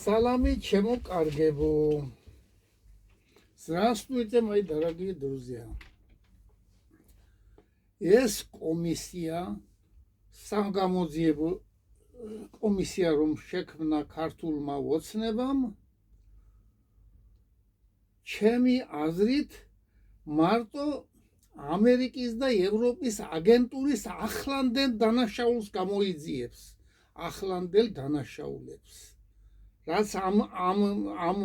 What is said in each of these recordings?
Салами, чему каргебу. Здравствуйте, мои дорогие друзья. Есть комиссия, самгамоძიებო комиссия, რომ შექმნა ქართულმა ოცნებამ, ჩემი აზრით მარტო ამერიკის და ევროპის აგენტურის ახლანდელ დანაშაულს გამოიძიებს, ახლანდელ დანაშაულებს. რაც ამ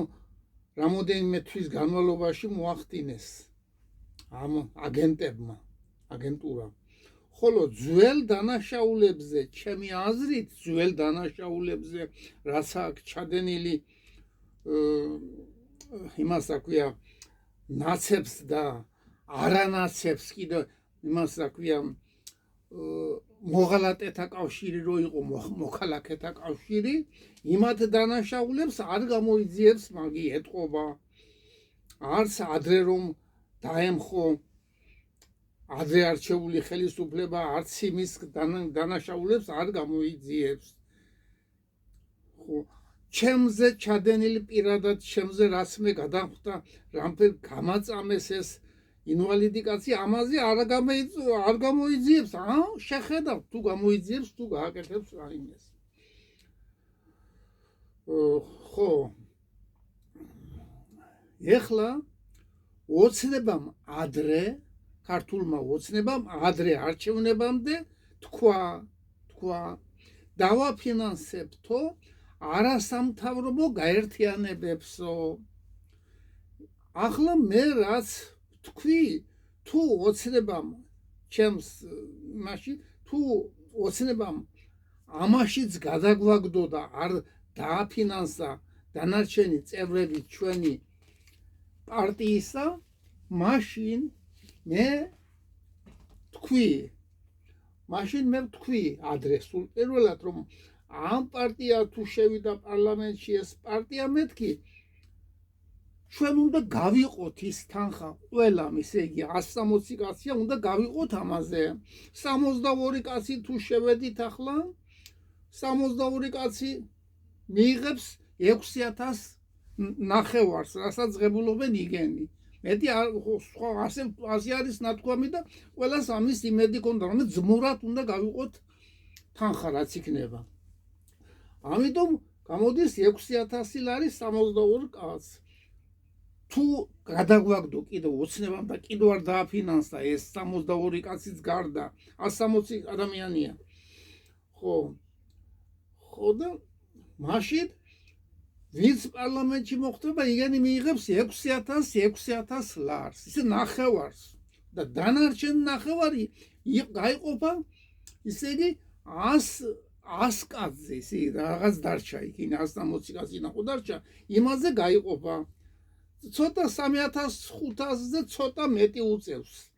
რამოდენიმე თვის განმავლობაში მოახდინეს ამ აგენტებმა, აგენტურამ. ხოლო ძველ დანაშაულებზე, ჩემი აზრით, ძველ დანაშაულებზე, რაც აქ ჩადენილი იმას აქვია ნაცებს და არანაცებს კიდე იმას აქვია მოღალატეთა კავშირი რო იყო მოქალაქეთა კავშირი, იმათ დანაშაულებს არ გამოიძიებს მაგი ეტყობა, არც ადრე რომ დაემხო ადრე არჩეული ხელისუფლება, არც იმის დანაშაულებს არ გამოიძიებს. ხო, ჩემზე ჩადენილი პირადად ჩემზე რაც მე გადახვდა, რამე გამაწამეს ეს ინვალიდი კაცი, ამაზე არ გამოიძიებს, შეხედავთ თუ გამოიძიებს, თუ გააკეთებს რაიმეს. ხო, ეხლა ოცნებამ ადრე, ქართულმა ოცნებამ ადრე არჩევნებამდე თქვა დავაფინანსებთო არასამთავრობო გაერთიანებებსო. ახლა მე რაც თქვი, თუ ოცნებამ ჩემს მაშინ თუ ოცნებამ ამაშიც გადაგვაგდო და არ დააფინანსა დანარჩენი წევრები ჩვენი პარტიისა, მაშინ მე ვთქვი ადრე სულ პირველად, რომ ამ პარტია თუ შევიდა პარლამენტში, ეს პარტია მეთქი ჩვენ უნდა გავიყოთ ის თანხა ყველა, ისე იგი 160 კაცია, უნდა გავიყოთ ამაზე. 62 კაცი თუ შევედით ახლა, 62 კაცი მიიღებს 6,000 ნახევარს, რასაც ღებულობენ იგენი. მეტი სხვა ასე არის ნათქვამი და ყველას ამის იმედი ქონდა, რომ ძმურად უნდა გავიყოთ თანხა, რაც იქნება. ამიტომ გამოდის 6,000 ლარი 62 კაცს. თუ გადაგვაგდო კიდევ ოცნებამ და კიდევ არ დააფინანსა ეს 62 კაცის გარდა 160 ადამიანია. ხო და მაშინ ვინც პარლამენტში მოხვდება, იგენი მიიღებს 6,000 ლარს, ისე ნახევარს და დანარჩენი ნახევარი გაიყოფა, ისე იგი 100 კაცზე, ისე რაღაც დარჩა იქ, 160 კაცი ნახო დარჩა, იმაზე გაიყოფა. ცოტა 3,500-ზე ცოტა მეტი უწევს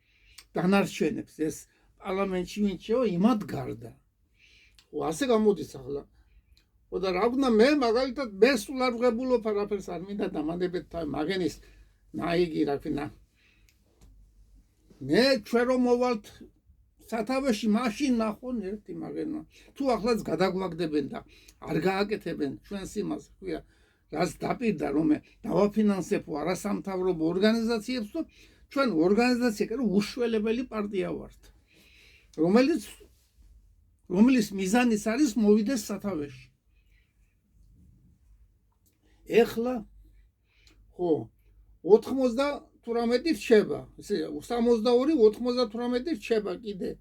დანარჩენებს ეს პარლამენტში ვინც შევა იმათ გარდა. ხო, ასე გამოდის ახლა. ხო და რა ვქნა, მე მაგალითად მე სულ არ ვღებულობ არაფერს, არ მინდა დამანებეთ მაგენის ნაიგი რა ვქნა. მე ჩვენ რომ მოვალთ სათავეში, მაშინ ნახონ ერთი მაგენა. თუ ახლაც გადაგვაგდებენ და არ გააკეთებენ ჩვენს იმას, ქვია რაც დაპირდა, რომ დავაფინანსებ არასამთავრობო ორგანიზაციებს, და ჩვენ ორგანიზაცია კი უშველებელი პარტია ვართ, რომელიც მიზანიც არის მოვიდეს სათავეში. ეხლა ხო 98 რჩება, ესე 62, 98 რჩება კიდე.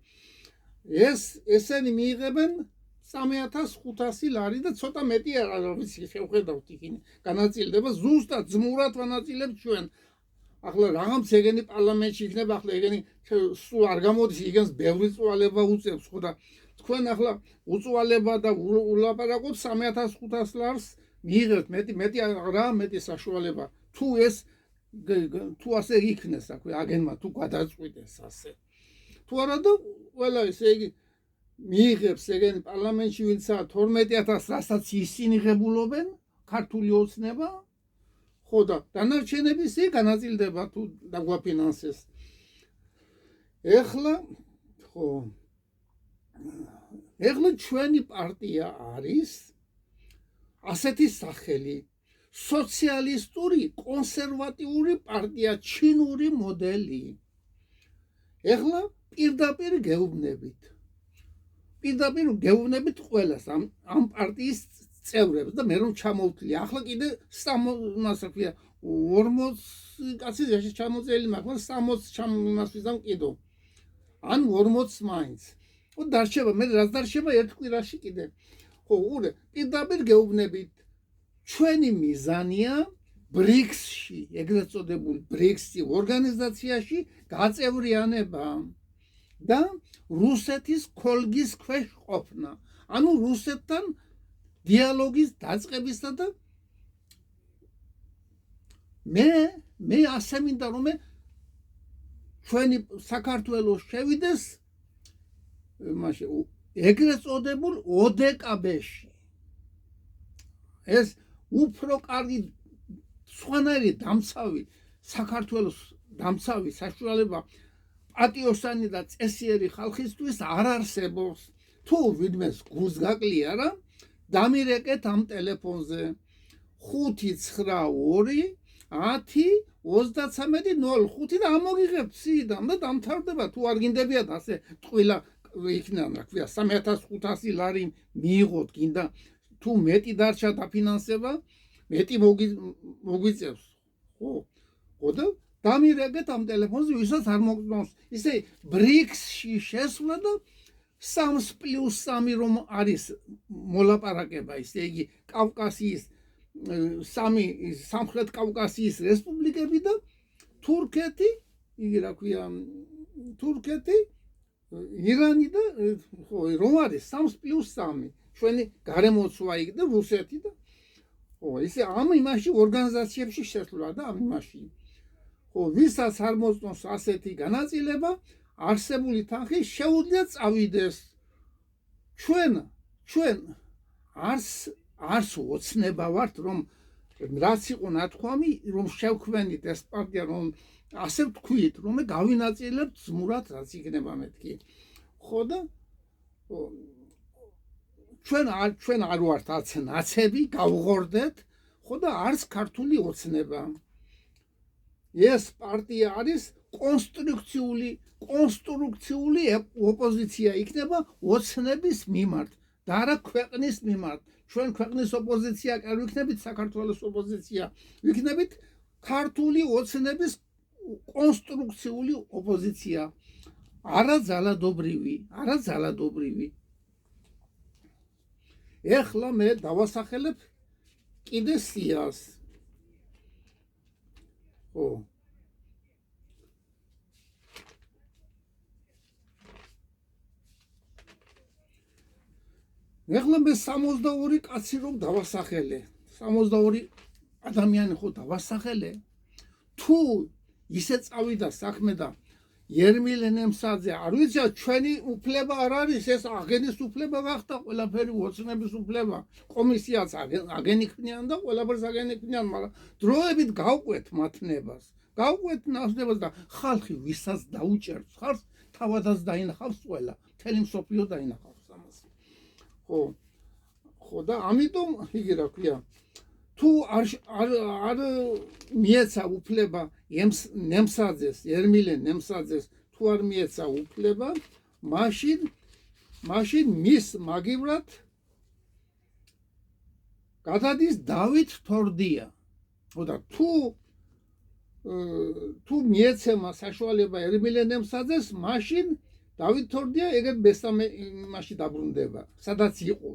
ესენი მიიღებენ 3,500 ლარი და ცოტა მეტი არ ვიცი, შევხედავთ იქ განაწილდება, ზუსტად ძმურად ვანაწილებთ ჩვენ. ახლა რაღაც ეგენი პარლამენტში იქნება, ახლა ეგენი სულ არ გამოდის, იგენს ბევრი წვალება უწევს, ხო და თქვენ ახლა უწვალება და ულაპარაკობთ 3,500 ლარს მიიღებთ, მეტი საშუალება. თუ ასე იქნეს, აგენმა თუ გადაწყვიტეს ასე. თუ არა და ყველა ესე იგი მიიღებს ეგენი პარლამენტში ვინცა 12,000, რასაც ისინი ღებულობენ, ქართული ოცნება, ხო და დანარჩენები ისე განაწილდება თუ დაგვაფინანსეს. ეხლა ჩვენი პარტია არის ასეთი სახელი სოციალისტური კონსერვატიული პარტია ჩინური მოდელი ეხლა პირდაპირ გეუბნებით ყველას ამ პარტიის წევრებს და მე რომ ჩამოვთვლი ახლა კიდე 40 კაცი ჩამოწელი მაგრამ 60 ჩამოვიდამ კიდო ან 40 მაინც ო დარჩება მე რაც დარჩება ერთ კვირაში კიდე ხო ურე პირდაპირ გეუბნებით ჩვენი მიზანია ბრიქსში ეგრეთ წოდებულ ბრიქსი ორგანიზაციაში გაწევრიანება და რუსეთის ქოლგის ქვეშ ყოფნა ანუ რუსეთთან დიალოგის დაწყებისა და მე ასე მინდა რომ ჩვენი საქართველოს შევიდეს მაშინ ეგრეთ წოდებულ ოდკბ-ში ეს უფრო კარგი სხვანაირი დამცავი საქართველოს დამცავი საშუალება პატიოსანი და წესიერი ხალხისთვის არ არსებობს თუ ვინმეს გულს გაკლია რა დამირეკეთ ამ ტელეფონზე 592 10 33 05 და ამოგიღებთ სიიდან და დამთავრდება თუ არ გინდებიათ ასე ტყვილა იქნება რა ქვია 3500 ლარი მიიღოთ გინდა თუ მეტი დარჩა დაფინანსება მეტი მოგვიწევს ხო და დამირეკეთ ამ ტელეფონზე ვისაც არ მოგწონს ისე ბრიქსში შესვლა და 3+3 რომ არის მოლაპარაკება ისე იგი კავკასიის სამხრეთ კავკასიის რესპუბლიკები და თურქეთი იგი რა ქვია თურქეთი ირანი და ხო რომ არის 3+3 ჩვენი გარემოცვა იქ და რუსეთი და ხო ისე ამ იმაში ორგანიზაციებში შესვლა და ამ იმაში ხო ვისაც არ მოწონს ასეთი განაწილება არსებული თანხი შეუძლია წავიდეს ჩვენ არს ოცნება ვართ რომ რაც იყო ნათქვამი რომ შევქმნით ეს პარტია რომ ასე ვთქვით რომ გავინაწილებთ ზმურად რაც იქნება მეთქი ხო და ჩვენ არ ვართ აცნაცები გავღორდეთ ხო და არც ქართული ოცნება ეს პარტია არის კონსტრუქციული ოპოზიცია იქნება ოცნების მიმართ და არა ქვეყნის მიმართ ჩვენ ქვეყნის ოპოზიცია არ ვიქნებით საქართველოს ოპოზიცია ვიქნებით ქართული ოცნების კონსტრუქციული ოპოზიცია არა ძალადობრივი ეხლა მე დავასახელებ კიდე სიას ხო ეხლა მე 62 კაცი რომ დავასახელე 62 ადამიანი ხო დავასახელე თუ ისე წავიდა საქმე და ერმილე ნემსაძე არ ვიცი ჩვენი უფლება არ არის ეს აგენის უფლება გახდა ყველაფერი ოცნების უფლება კომისიაც აგენიქმნიან და ყველაფერს აგენიქმნიან მაგრამ დროებით გავყვეთ მათნებას და ხალხი ვისაც დაუჭერს ხალხს თავადაც დაინახავს ყველა მთელი მსოფლიო დაინახავს ამას ხო და ამიტომ იგი რა ქვია თუ არ მიეცა უფლება ნემსაძეს ერმილე ნემსაძეს თუ არ მიეცა უფლება მაშინ მის მაგივრად გადადის დავით თორდია და თუ მიეცემა საშუალება ერმილე ნემსაძეს მაშინ დავით თორდია ეგრეთ მესამე იმაში დაბრუნდება სადაც იყო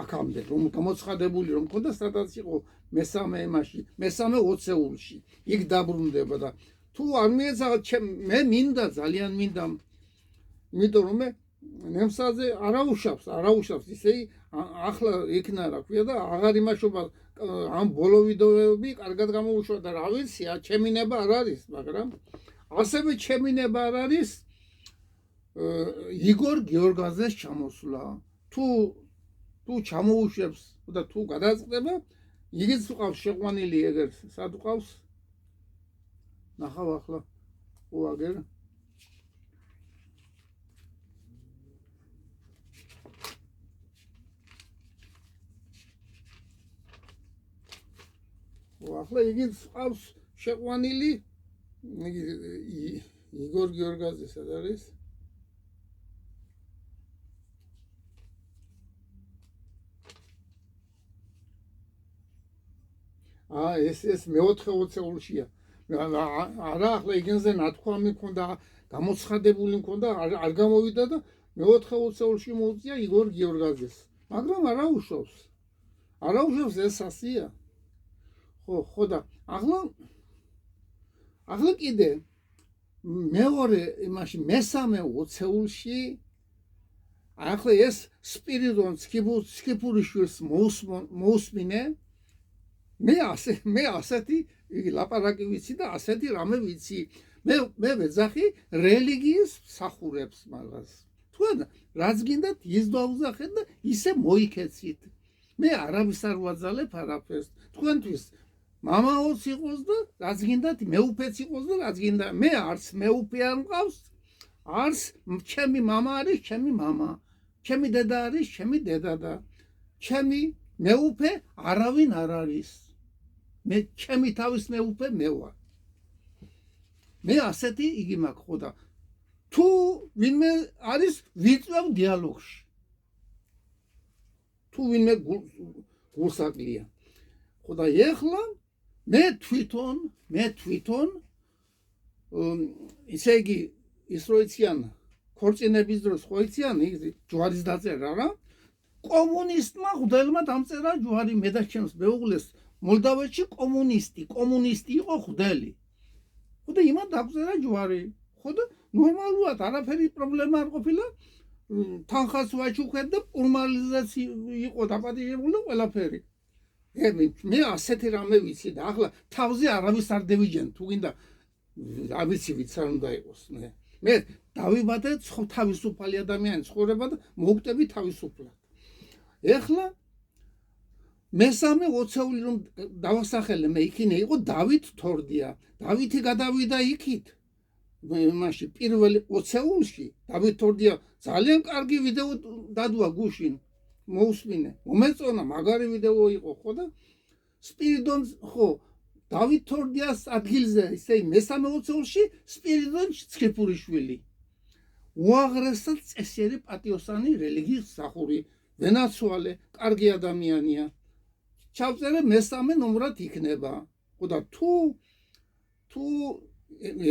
აქამდე რომ გამოცხადებული რომ მქონდა სადაც იყო მესამე იმაში მესამე 20-ში იქ დაბრუნდება და თუ არ მიეცა მე მინდა ძალიან მინდა იმიტომ რომ მე ნემსაძე არაუშავს ისე ახლა იქნა რა ქვია და აღარ იმაშობა ამ ბოლო ვიდეოები კარგად გამოუშვა და რა ვიცი ჩემი ნება არ არის მაგრამ ასევე ჩემი ნება არ არის იგორ გიორგაძეს ჩამოსვლა თუ ჩამოუშვებს და თუ გადაწყდება იგიც უყავს შეყვანილი ეგერ სად უყავს ნახავ ახლა უაგერ ახლა იგი ყავს შეყვანილი იგორ გიორგაძე სად არის? ეს მეოთხე ოცეულშია. არა ახლა იგენზე ნათქვამი მქონდა, გამოცხადებული მქონდა, არ გამოვიდა და მეოთხე ოცეულში მოუწია იგორ გიორგაძეს. მაგრამ არა უშავს ეს ასია. ხო და ახლა კიდე მეორე იმაში მესამე ოცეულში ახლა ეს სპირიდონ სქიფურიშვილს მოусმინე მე ასეთი ლაპარაკი ვიცი და ასეთი რამე ვიცი მე ვეძახი რელიგიის მსახურებს მაგას თქვენ რაც გინდათ ის დავუძახეთ და ისე მოიქეცით მე არავის არ ვაძალებ არაფერს თქვენთვის მამაოც იყოს და რაც გინდათ მეუფეც იყოს და რაც გინდა მე არც მეუფე არ მყავს არც ჩემი მამა არის ჩემი მამა ჩემი დედა არის ჩემი დედა და ჩემი მეუფე არავინ არ არის მე ჩემი თავის მეუფე მე ვარ მე ასეთი იგი მაქვს ხო და თუ ვინმე არის ვიწევ დიალოგში თუ ვინმე გულსაკლია ხო და ეხლა მე თვითონ ისე იგი ის რო იციან ქორწინების დროს ხო იციან ჯვარის დაწერა რა კომუნისტმა ღვთელმა დამწერა ჯვარი მე და ჩემს მეუღლეს მოლდავეთში კომუნისტი იყო ღვთელი ხო და იმან დაწერა ჯვარი ხო და ნორმალურად არაფერი პრობლემა არ ყოფილა თანხას ვაჩუქეთ და ფორმალიზაცია იყო დაპატიჟებული და ყველაფერი მე ასეთი რამე ვიცი და ახლა თავზე არავის არ დევიჯენ თუ გინდა არ ვიცი ვიც არ უნდა იყოს მე დავიბადე თავისუფალი ადამიანი ცხოვრება და მოვკვდები თავისუფლად ეხლა მესამე ოცეული რომ დავასახელე მე იქინე იყო დავით თორდია დავითი გადავიდა იქით მაშინ პირველი ოცეულში დავით თორდია ძალიან კარგი ვიდეო დადვა გუშინ მოусმინე მომეწონა მაგარი ვიდეო იყო ხო და სპირიდონ ხო დავით თორდიას ადგილზე ისე მესამე ოცეულში სპირიდონ სქიფურიშვილი უაღრესად წესიერი პატიოსანი რელიგიის მსახური ვენაცვალე კარგი ადამიანია ჩავწერე მესამე ნომრად იქნება ხო და თუ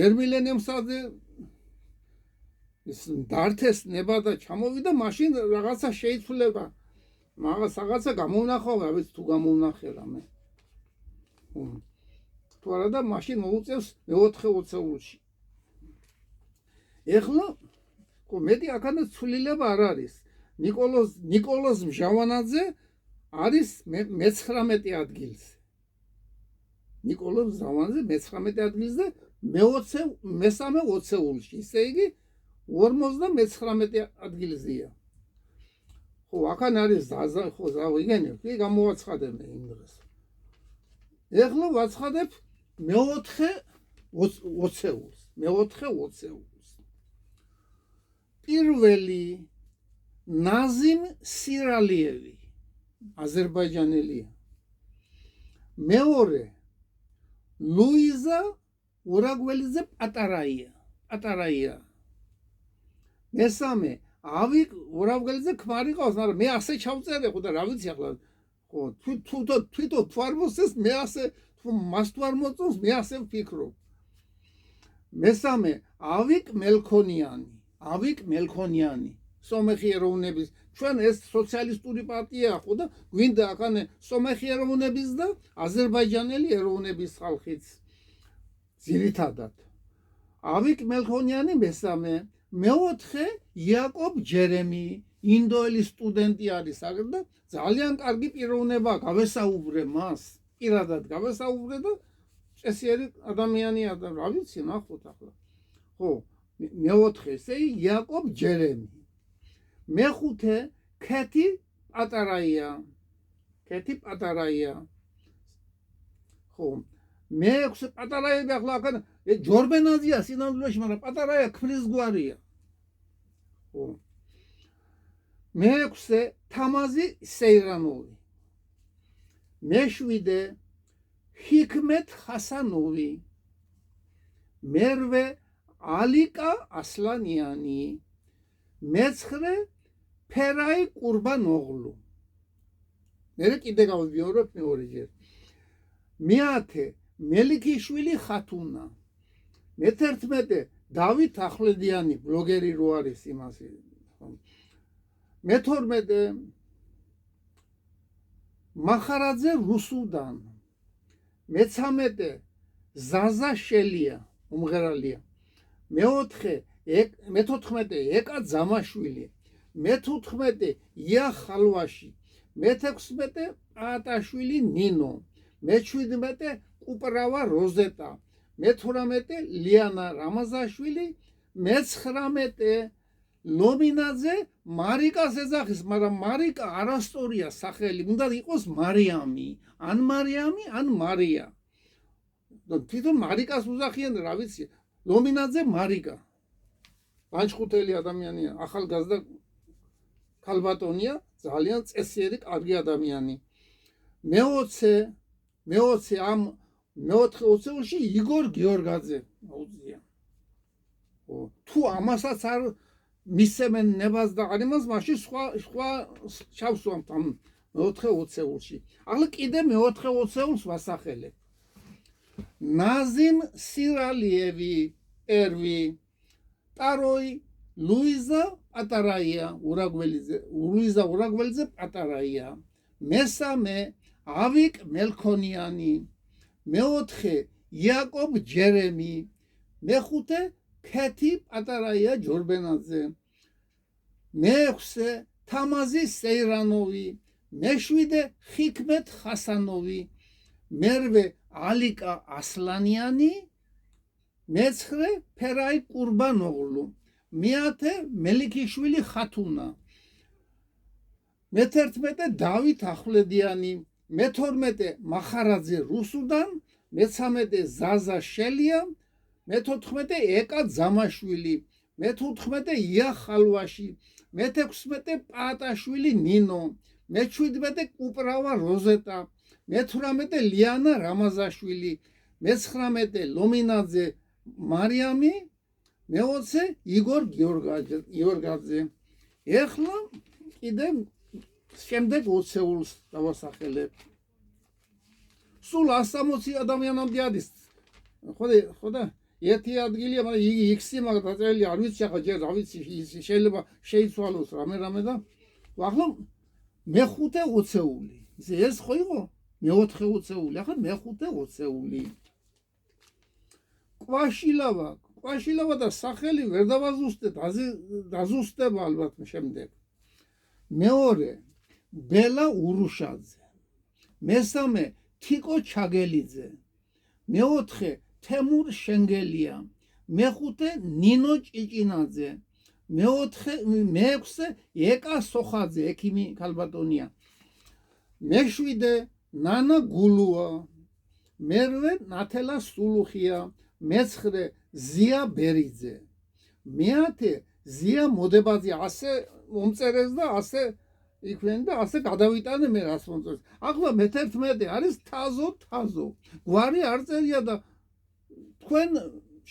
ერმილენემსაძე ის დართეს ნება და ჩამოვიდა მაშინ რაღაცა შეიცვლება რაღაცა გამოვნახო რა ვიცი თუ გამოვნახე რამე თუ არა და მაშინ მოუწევს მეოთხე ოცეულში ეხლა მეტი აქანა ცვლილება არ არის ნიკოლოზ მჟავანაძე არის მე-19 ადგილზე ნიკოლოზ მჟავანაძე მე-19 ადგილზე მესამე ოცეულში ისე იგი 59 ადგილზეა ხო აქან არის ხო ზავიგენებ კი გამოვაცხადებ იმ დღეს ეხლა ვაცხადებ მეოთხე ოცეულს პირველი ნაზიმ სირალიევი აზერბაიჯანელია მეორე ლუიზა ორაგველიძე პატარაია მესამე ავიკ ორაგველიძე ქმარი ყავს მაგრამ მე ასე ჩავწერე ხო და რა ვიცი ახლა ხო თვითონ თუ არ მოსწეს მე ასე თუ მას თუ არ მოწონს მე ასე ვფიქრობ მესამე ავიკ მელქონიანი სომეხი ეროვნების ჩვენ ეს სოციალისტური პარტია ხო და გვინდა ახანე სომეხი ეროვნების და აზერბაიჯანელი ეროვნების ხალხიც ძირითადად ავიკ მელქონიანი მესამე მეოთხე იაკობ ჯერემი ინდოელი სტუდენტი არის აგერ და ძალიან კარგი პიროვნება გავესაუბრე მას პირადად გავესაუბრე და წესიერი ადამიანია და რა ვიცი ნახოთ ახლა ხო მეოთხე ესე იაკობ ჯერემი მეხუთე ქეთი პატარაია ხო მეექვსე პატარაები ახლა აქ ჯორბენაძია სინამდვილეში მაგრამ პატარაია ქმრის გვარია ხო მეექვსე თამაზი სეირანოვი მეშვიდე ჰიქმეთ ხასანოვი, მერვე ალიკა ასლანიანი, მეცხრე ფერაი ყურბანოღლუ. მერე კიდე გავიბიორებ მეორეჯერ. მეათე მელიქიშვილი ხათუნა, მე-11 დავით ახვლედიანი, ბლოგერი რო არის იმას. მე-12 მახარაძე რუსუდან, მე-13 ზაზა შელია, უმღერალია, მე-14 ეკა ძამაშვილი, მე-15 ია ხალვაში, მე-16 პაატაშვილი ნინო, მე-17 კუპრავა როზეტა, მე-18 ლიანა რამაზაშვილი, მე-19 ლომინაძე მარიკას ეძახის, მაგრამ მარიკა არასწორია სახელი, უნდა იყოს მარიამი, ან მარიამი, ან მარია. თვითონ მარიკას უძახიან, რა ვიცი, ლომინაძე მარიკა. ლანჩხუთელი ადამიანია, ახალგაზრდა ქალბატონია, ძალიან წესიერი, კარგი ადამიანი. მე-20 ამ მე-20-ში იგორ გიორგაძე აუძია. თუ ამასაც არ მისცემენ ნებას და არ იმას, მაშინ სხვა ჩავსვამთ ამ მე-20-ში. ახლა კიდე მე-20-ს ვასახელებ. ნაზიმ სირალიევი, ერვი, ტაროი, ლუიზა ურაგველიძე პატარაია, მესამე ავიკ მელქონიანი, მე-4 იაკობ ჯერემი, მე-5 ქეთი პატარაია ჯორბენაძე, მე-6 თამაზი სეირანოვი, მე-7 ჰიქმეთ ხასანოვი, მერვე ალიკა ასლანიანი, მე-9 ფერაი ყურბანოღლუ, მე-10 მელიქიშვილი ხათუნა, მე-11 დავით ახვლედიანი, მე-12 მახარაძე რუსუდან, მე-13 ზაზა შელია, მე-14 ეკა ძამაშვილი, მე-15 ია ხალვაში, მე-16 პაატაშვილი ნინო, მე-17 კუპრავა როზეტა, მე-18 ლიანა რამაზაშვილი, მე-19 ლომინაძე მარიამი, მე-20 იგორ გიორგაძე. ეხლა კიდე შემდეგ 20-ს დავასახელებ. სულ 160 ადამიანამდე არის. ხო და ერთი ადგილია, მაგრამ იგი X-ი მაგ დაწერილი არ ვიცი ახლა ჯერ რა ვიცი, შეიძლება შეიცვალოს რამე და ახლა მე-5 20-ული. ეს ხო იყო? მე-4 20-ული, ახლა მე-5 20-ული. კვაშილავა და სახელი ვერ დავაზუსტებ, დაზუსტება ალბათ შემდეგ. მეორე ბელა ურუშაძე, მესამე თიკო ჩაგელიძე, მე-4 თემურ შენგელია, მე-5 ნინო ჭიჭინაძე, მე-6 ეკა სოხაძე, ექიმი ქალბატონია, მე-7 ნანა გულუა, მერვე ნათელა სულუხია, მე-9 ზია ბერიძე, მე-10 ზია მოდებაძე, ასე მომწერეს და ასე იქვენ და ასე გადავიტანე მე რას მომწერეს. ახლა მე-11 არის თაზო, გვარი არ წერია და თქვენ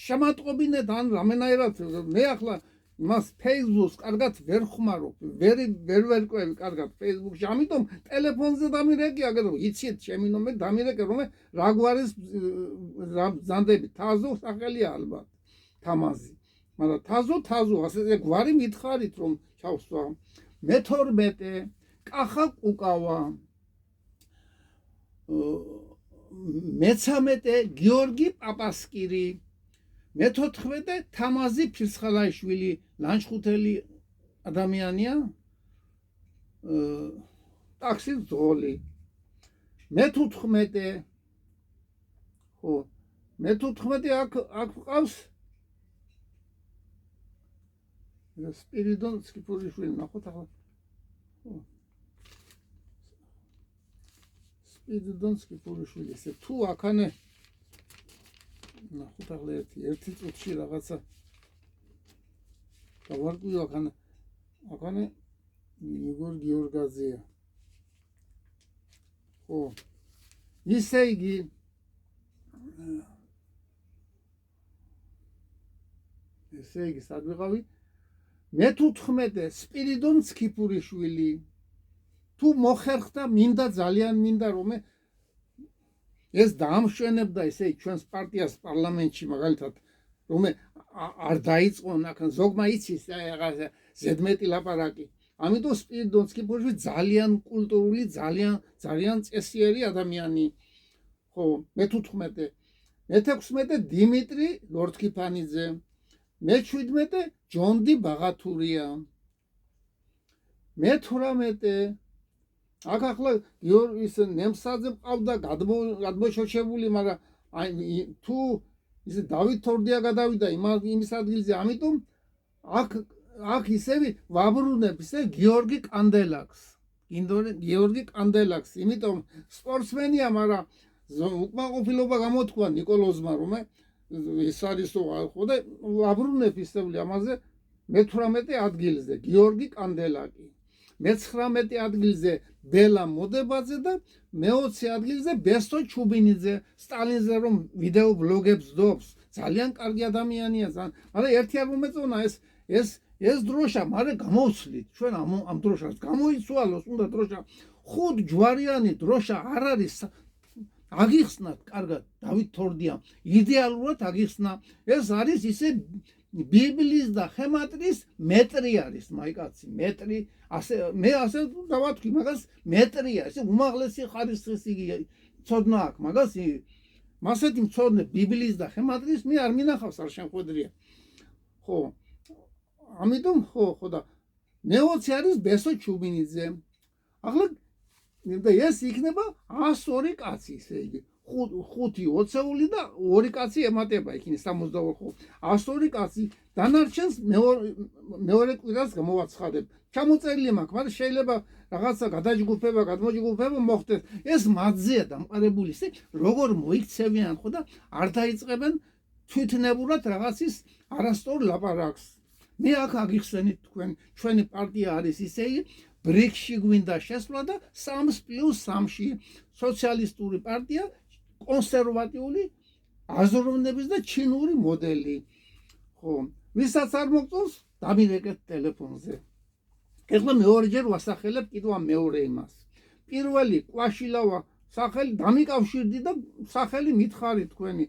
შემატყობინეთ ან რამენაირად. მე ახლა მას Facebook-ს კარგად ვერ ხმარობ, ვერ ვერკვევი კარგად Facebook-ში, ამიტომ ტელეფონზე დამირეკი, აგერ იცით ჩემი ნომერი დამირეკე, რომ რა გვარის ზანდები, თაზო სახელია ალბათ, თამაზი. მაგრამ თაზო, ასე გვარი მითხარით რომ ჩავსვა. მე-12 კახა კუკავა, მე-13 გიორგი პაპასკირი, მე-14 თამაზი ფირცხალაიშვილი, ლანჩხუთელი ადამიანია, ტაქსის ძღოლი. მე-15 ხო, მე-15 აქ ყავს სპირიდონ სკიფურიშვილი, ნახოთ ახლა. სპირიდონ სკიფურიშვილი, ესე თუ აქანე ნახოთ ახლა ერთი წუთში რაღაცა დავარკვიო აქანე იგორ გიორგაძეა. ხო, ისე იგი ესე იგი სად ვიყავი მე-15 სპირიდონ სქიფურიშვილი თუ მოხერხდა მინდა ძალიან მინდა რომ ეს დაამშვენებდა ესე ჩვენს პარტიას პარლამენტში მაგალითად რომ არ დაიწყო ნახან ზოგმა იცის რაღაცა ზედმეტი ლაპარაკი ამიტომ სპირიდონ სქიფურიშვილი ძალიან კულტურული ძალიან წესიერი ადამიანი ხო მე-15 მე-16 დიმიტრი ლორთქიფანიძე მე-17 ჯონდი ბაღათურია მე-18 აქ ახლა გიორგის ნემსაძე ყავდა გადმოშოშებული მაგრამ აი თუ ის დავით თორდია გადავიდა იმის ადგილზე ამიტომ აქ ისევ ვაბრუნებ ისე გიორგი კანდელაკს იმიტომ სპორტსმენია მაგრამ უკმაყოფილება გამოთქვა ნიკოლოზმა რომ ეს არის ხო და ვაბრუნებ ისევ ამაზე მე-18 ადგილზე გიორგი კანდელაკი მე-19 ადგილზე ბელა მოდებაძე და მე-20 ადგილზე ბესტო ჩუბინიძე სტალინზე რომ ვიდეო ბლოგებს დობს ძალიან კარგი ადამიანია მაგრამ ერთი არ მომეწონა ეს დროშა მაგრამ გამოვცლით ჩვენ ამ დროშას გამოიცვალოს უნდა დროშა ხუთ ჯვარიანი დროშა არ არის აგიხსნათ კარგად დავით თორდიამ იდეალურად აგიხსნა ეს არის ისე ბიბლიის და ხემატრის მეტრი არის მაიკაცი მეტრი მე ასე დავათქვი მაგას მეტრია ესე უმაღლესი ხარისხის იგი ცოდნა აქვს მაგას მასეთი მცოდნე ბიბლიის და ხემატრის მე არ მინახავს არ შემხვედრია ხო ამიტომ ხო და მე-20 არის ბესო ჩუბინიძე ახლა და ეს იქნება 102 კაცი ესე იგი 5 20-ული და 2 კაცი ემატება იქნე 62 ხო 102 კაცი დანარჩენს მეორე კვირას გამოვაცხადებ ჩამოწერილი მაქვს მაგრამ შეიძლება რაღაცა გადმოჯგუფება მოხდეს ეს მათზეა დამყარებული ისე როგორ მოიქცევიან ხო და არ დაიწყებენ თვითნებურად რაღაცის არასწორ ლაპარაკს მე აქ აგიხსენით თქვენ ჩვენი პარტია არის ისე ბრიქსში გვინდა შესვლა და 3+3-ში სოციალისტური პარტია კონსერვატიული აზროვნების და ჩინური მოდელი ხო ვისაც არ მოგწონს დამირეკეთ ტელეფონზე ეხლა მეორეჯერ ვასახელებ კიდევ მეორე იმას პირველი კვაშილავა სახელი დამიკავშირდი და სახელი მითხარი თქვენი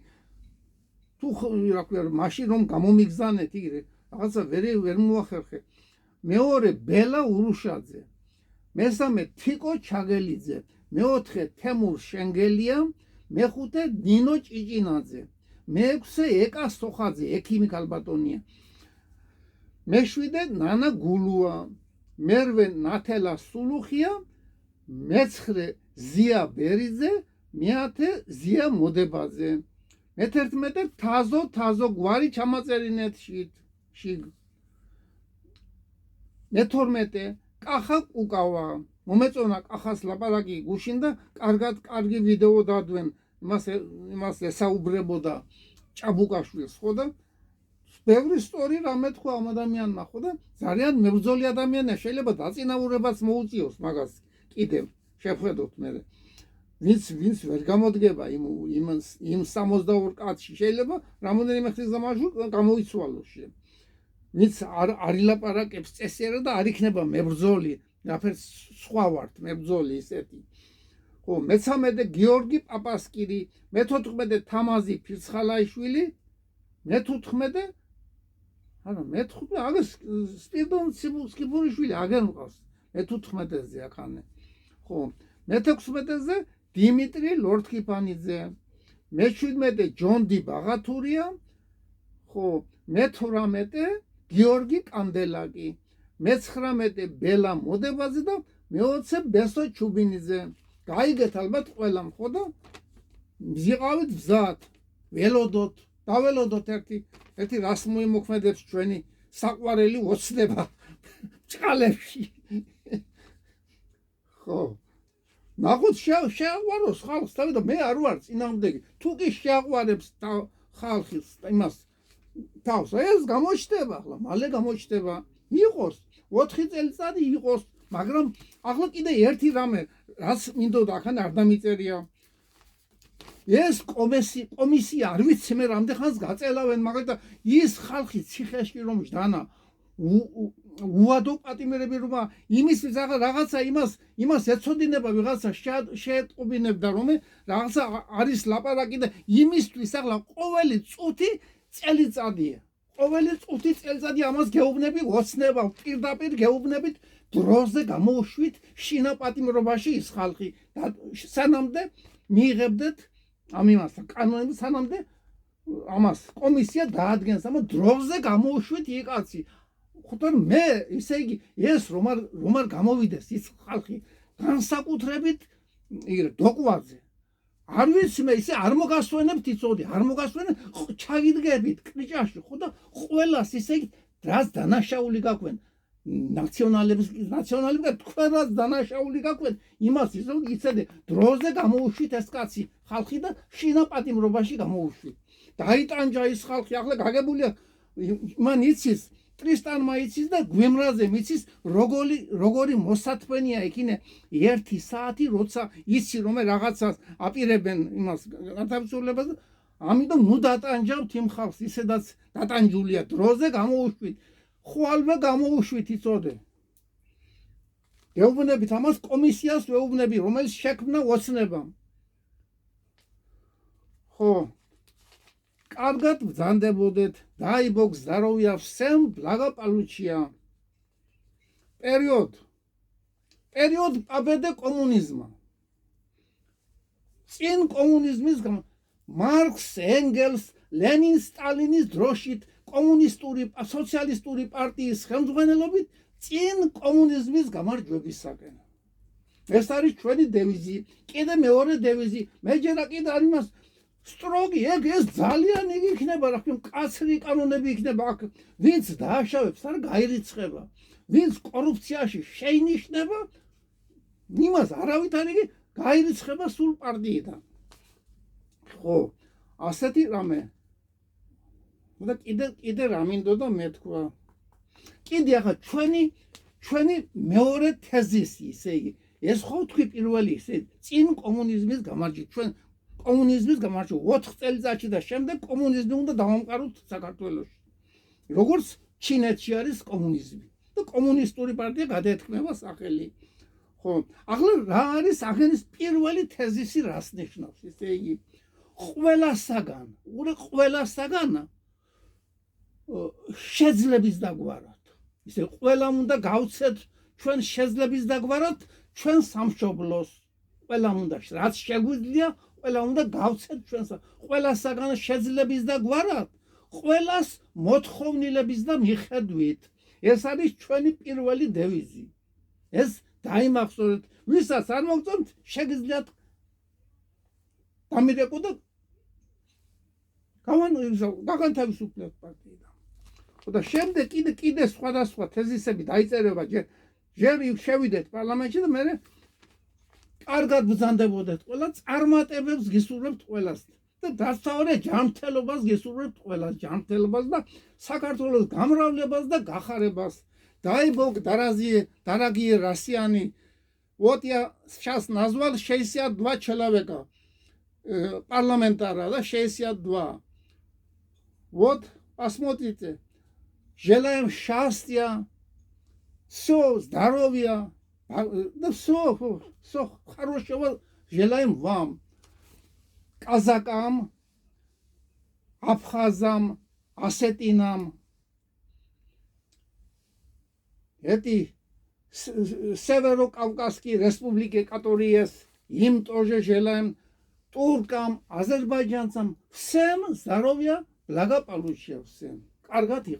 თუ რა ქვია მაშინ რომ გამომიგზავნეთ იგივე რაღაცა ვერ მოახერხე მეორე ბელა ურუშაძე მესამე თიკო ჩაგელიძე მეოთხე თემურ შენგელია მეხუთე ნინო ჭიჭინაძე მეექვსე ეკა სოხაძე ექიმი ქალბატონია მეშვიდე ნანა გულუა მერვე ნათელა სულუხია მეცხრე ზია ბერიძე მეათე ზია მოდებაძე მე-11 თაზო გვარი ჩამაწერინეთ შიგ მე-12 კახა კუკავა მომეწონა კახას ლაპარაკი გუშინ და კარგი ვიდეო დადვენ იმას ესაუბრებოდა ჭაბუკაშვილს ხო და ბევრი სტორი რამე თქვა ამ ადამიანმა ხო და ძალიან მებრძოლი ადამიანია შეიძლება დაწინაურებას მოუწიოს მაგას კიდევ შეხედოთ მე ვინც ვერ გამოდგება იმ 62 კაცში შეიძლება რამოდენიმე ხნის გამავალი გამოიცვალოს ვინც არ ილაპარაკებს წესიერად და არ იქნება მებრძოლი რაფერს სხვა ვართ მებრძოლი ისეთი ხო მე-13 გიორგი პაპასკირი მე-14 თამაზი ფირცხალაიშვილი მე-15 აგას სპირიდონ სქიფურიშვილი აგერ მყავს მე-15-ზე ახანე ხო მე-16-ზე დიმიტრი ლორთქიფანიძე მე-17 ჯონდი ბაღათურია ხო მე-18 გიორგი კანდელაკი მე-19 ბელა მოდებაძე და მე-20 ბესო ჩუბინიძე გაიგეთ ალბათ ყველამ ხო და ვიყავით გზად ველოდოთ დაველოდოთ ერთი რას მოიმოქმედებს ჩვენი საყვარელი ოცნება ჭყალებში ხო ნახოთ შეაყვაროს ხალხს თავი და მე არ ვარ წინააღმდეგი თუ კი შეაყვარებს ხალხის იმას თავს ეს გამოჩნდება ახლა მალე გამოჩნდება იყოს 4 წელიწადი იყოს მაგრამ ახლა კიდე ერთი რამე რაც მინდოდა ახან არ დამიწერია ეს კომისია არ ვიცი მე რამდენ ხანს გაწელავენ, მაგრამ ის ხალხი ციხეში რომ ჯდანა უადო პატიმრები რომ იმისთვის რაღაცა იმას ეცოდინება ვიღაცა შეეტყობინებდა რომ რაღაცა არის ლაპარაკი და იმისთვის ახლა ყოველი წუთი წელიწადია. ყოველი წუთი წელიწადი ამას გეუბნები ოცნება, პირდაპირ გეუბნებით დროზე გამოუშვით შინა პატიმრობაში ის ხალხი და სანამდე მიიღებდეთ ამ იმასთან კანონებს სანამდე ამას კომისია დაადგენს, ამ დროზე გამოუშვით იკაცი. ხუთარ მე ისე იგი ეს რომ არ გამოვიდეს ის ხალხი განსაკუთრებით დოკვაზე არ ვიცი მე ისე არ მოგასვენებთ იცოდი არ მოგასვენებ ჩაგიდგებით კრიჭაში ხო და ყველას ისე იგი რაც დანაშაული გაქვენ ნაციონალები და თქვენაც დანაშაული გაქვენ იმას იცოდე დროზე გამოუშვით ეს კაცი ხალხი და შინა პატიმრობაში გამოუშვით დაიტანჯა ის ხალხი ახლა გაგებულია მან იცის ტრისტანმა იცის და გვემრაზე მიცის როგორი მოსათმენია იქინე 1 საათი როცა იცი რომ რაღაცას აპირებენ იმას განთავსებულებას ამიტომ ნუ დატანჯავთ იმ ხალხს ისედაც დატანჯულია დროზე გამოუშვით ხვალვე გამოუშვით იცოდე გეუბნებით ამას კომისიას ვეუბნები რომელიც შექმნა ოცნებამ ხო კარგად ბრძანდებოდეთ, дай Бог здоровья всем, благополучия. Период победы коммунизма. Წინ კომუნიზმის მარქს, ენგელს, ლენინ, სტალინის დროშით კომუნისტური, სოციალისტური პარტიის ხელმძღვანელობით წინ კომუნიზმის გამარჯვებისაკენ. ეს არის ჩვენი დევიზი, კიდე მეორე დევიზი, მეჯერა კიდე არ იმას სტროგი ეს ძალიან იგი იქნება რა თქმა კაცრი კანონები იქნება აქ ვინც დააშავებს არ გაირიცხება ვინც კორუფციაში შეინიშნება იმას არავითარ იგი გაირიცხება სულ პარტიიდან ხო ასეთი რამე და კიდე რა მინდოდა მე თქვა კიდე ახლა ჩვენი მეორე თეზისი ისე იგი ეს ხო თქვი პირველი ისე წინ კომუნიზმის გამარჯვება ჩვენ კომუნიზმის გამარჯვება 4 წელიწადში და შემდეგ კომუნიზმი უნდა დავამყაროთ საქართველოში. როგორც ჩინეთში არის კომუნიზმი და კომუნისტური პარტია გადაეთქმება სახელი. ხო, ახლა რა არის აღენის პირველი თეზისი რას ნიშნავს? ისე იგი ყველასაგან შეძლების დაგვარად. ისე ყველამ უნდა გავცეთ ჩვენ შეძლების დაგვარად ჩვენ სამშობლოს. ყველამ უნდა რაც შეგვიძლია ყველა უნდა გავცეთ ჩვენს ყველასაგან შეძლების და გვარად ყველას მოთხოვნილების და მიხედვით ეს არის ჩვენი პირველი დევიზი ეს დაიმახსოვრეთ ვისაც არ მოგწონთ შეგიძლიათ დამირეკო და გაგანთავისუფლოთ პარტიიდან და შემდეგ კიდე სხვადასხვა თეზისები დაიწერება ჯერ შევიდეთ პარლამენტში და მე კარგად ბრძანდებოდეთ ყველა წარმატებებს გისურვებთ ყველას და დასწავლეთ ჯანმრთელობას გისურვებთ ყველას ჯანმრთელობას და საქართველოს გამრავლებას და გახარებას дай Бог дорогие россияне вот я сейчас назвал 62 человека парламентара да 62 вот посмотрите желаем счастья все здоровья да все хорошего желаем вам, казакам, абхазам, осетинам. Эти Северо-Кавказские республики, которые им тоже желаем, туркам, азербайджанцам, всем здоровья, благополучия всем. Каргат и